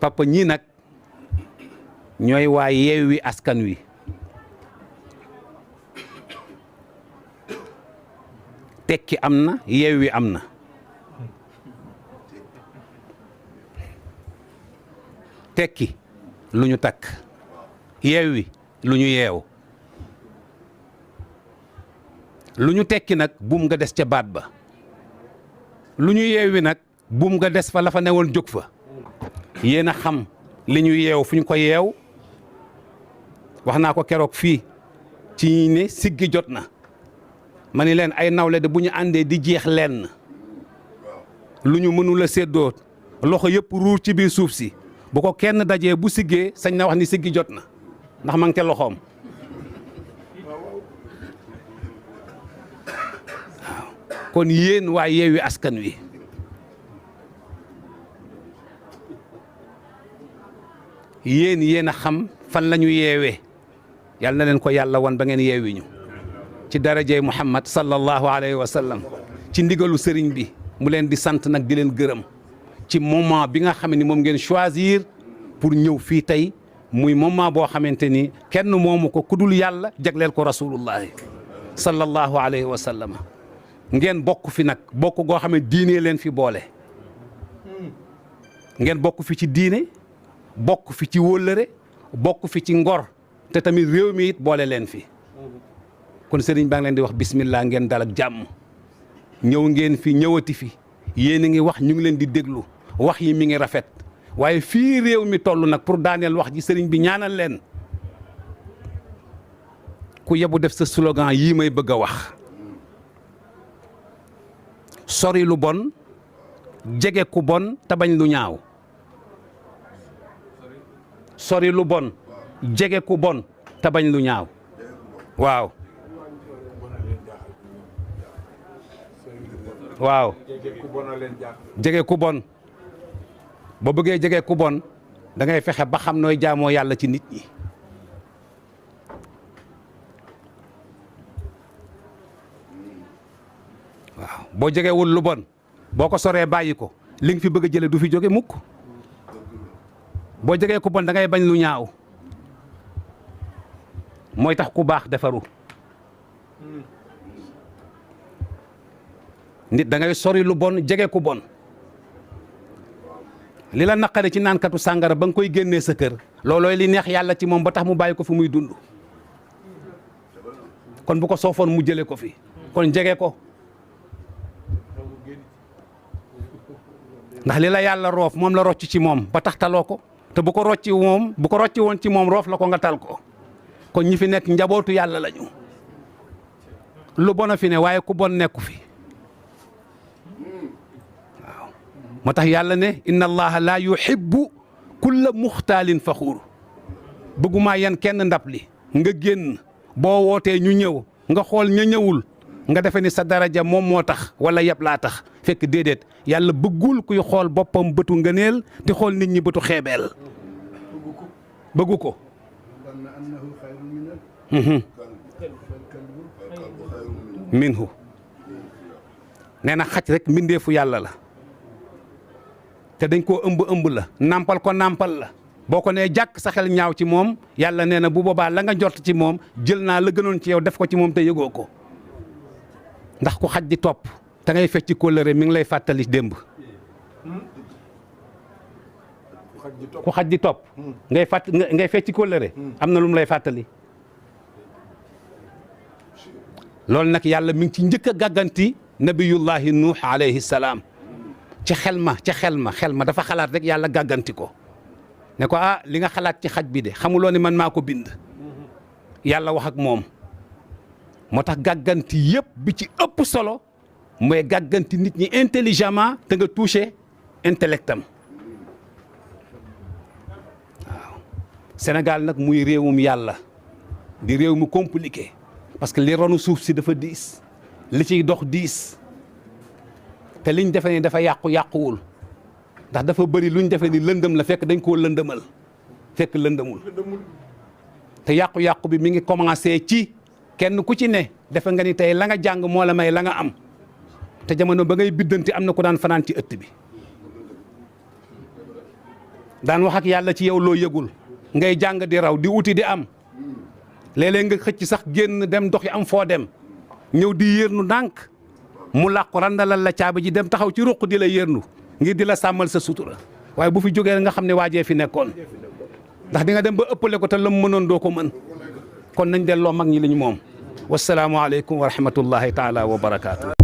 papa ñii nag ñooy waa Yewwi Askan Wi tekki am na Yewwi am na tekki lu ñu takk Yewwi lu ñu yeew lu ñu tekki nag buum nga des ca baat ba lu ñu yeewi nag buum nga des fa la fa newoon jóg fa yéen a xam li ñu yeew fu ñu ko yeew wax naa ko keroog fii ci ne siggi jot na ma ni leen ay nawle de bu ñu àndee di jeex lenn lu ñu mënul a séddoo loxo yëpp ruur ci biir suuf si bu ko kenn dajee bu siggee sañ na wax ni siggi jot na ndax ma ngi ca loxoom waaw kon yéen waa Yewwi Askan Wi yéen a xam fan la ñu yeewee yal na leen ko yàlla wan ba ngeen yeewi ñu ci darajey Muhammad sallallahu alayhi wa sallam ci ndigalu sëriñ bi mu leen di sant nag di leen gërëm ci moment bi nga xam ni moom ngeen choisir pour ñëw fii tey muy moment boo xamante ni kenn moomu ko ku dul yàlla jagleel ko rasulullahi sallallahu alayhi wa sallam ngeen bokk fi nag bokk goo xam ne diine leen fi boole ngeen bokk fi ci diine bokk fi ci wóllëre bokk fi ci ngor te tamit réew mi it boole leen fi kon sëriñ baa ngi leen di wax bismillah ngeen dal ak jàmm ñëw ngeen fi ñëwati fi yéen a ngi wax ñu ngi leen di déglu wax yi mi ngi rafet waaye fii réew mi toll nag pour daaneel wax ji sëriñ bi ñaanal leen ku yebu def sa slogan yii may bëgg a wax sori lu bon jege ku bon te bañ lu ñaaw sori lu bon jege ku bon te bañ lu ñaaw waaw waaw jege ku bon boo bëggee jege ku bon da ngay fexe ba xam nooy jaamoo yàlla ci nit ñi waaw boo jegewul lu bon boo ko soree bàyyi ko li nga fi bëgg a jële du fi jóge mukk boo jegee ku bon da ngay bañ lu ñaaw mooy tax ku baax defaru nit da ngay sori lu bon jege ku bon li la naqare ci naankatu sàngara ba nga koy génnee sa kër loolooy li neex yàlla ci moom ba tax mu bàyyi ko fi muy dund kon bu ko soofoon mu jële ko fi kon jege ko ndax li la yàlla roof moom la rocc ci moom ba tax taloo ko te bu ko rocci woon ci moom roof la ko nga tal ko kon ñi fi nekk njabootu yàlla lañu lu bon a fi ne waaye ku bon nekku fi waaw moo tax yàlla ne inna allaha la yuhibbu kulla muxtaalin faxuur bëggumaa yan kenn ndab li nga génn boo wootee ñu ñëw nga xool ña ñëwul nga defe ni sa daraja moom moo tax wala yëpp laa tax fekk déedéet yàlla bëggul kuy xool boppam bëtu ngëneel di xool nit ñi bëtu xeebeel bëggu ko minhu nee na xaj rek mbindeefu yàlla la te dañ koo ëmb la nàmpal ko nàmpal la boo ko nee jàkk sa xel ñaaw ci moom yàlla nee na bu boobaa la nga jot ci moom jël naa la gënoon ci yow def ko ci moom te yëgoo ko ndax ku xaj di topp te ngay fecc kóllëre mi ngi lay fàttali démb ku xaj di topp ngay fecc kóllëre am na lu mu lay fàttali loolu nag yàlla mi ngi ci njëkk a gàgganti nabiyullahi nuux alayhi salaam ci xel ma dafa xalaat rek yàlla gàgganti ko ne ko ah li nga xalaat ci xaj bi de xamuloo ni man maa ko bind yàlla wax ak moom moo tax gàgganti yëpp bi ci ëpp solo mooy gàgganti nit ñi intelligemment te nga touché intellectam waaw Sénégal nag muy réewum yàlla di réew mu compliqué parce que li ronu suuf si dafa diis li ciy dox diis te liñ defe ni dafa yàquwul ndax dafa bëri luñ defe ni lëndëm la fekk dañ koo lëndëmal fekk lëndëmul te yàqu-yàqu bi mi ngi commencé ci kenn ku ci ne defe nga ni tey la nga jàng moo la may la nga am te jamono ba ngay biddanti am na ku daan fanaan ci ëtt bi daan wax ak yàlla ci yow loo yëgul ngay jàng di raw di uti di am léeg-léeg nga xëcc sax génn dem doxi am foo dem ñëw di yërnu ndànk mu làqu randalal la caabi ji dem taxaw ci ruq di la yërnu ngir di la sàmmal sa sutura waaye bu fi jógee nga xam ne waajee fi nekkoon ndax di nga dem ba ëppale ko te lam mënoon doo ko mën kon nañ delloo mag ñi li ñu moom wasalaamu aleykum wa rahmatullahi taala wa barakaatu.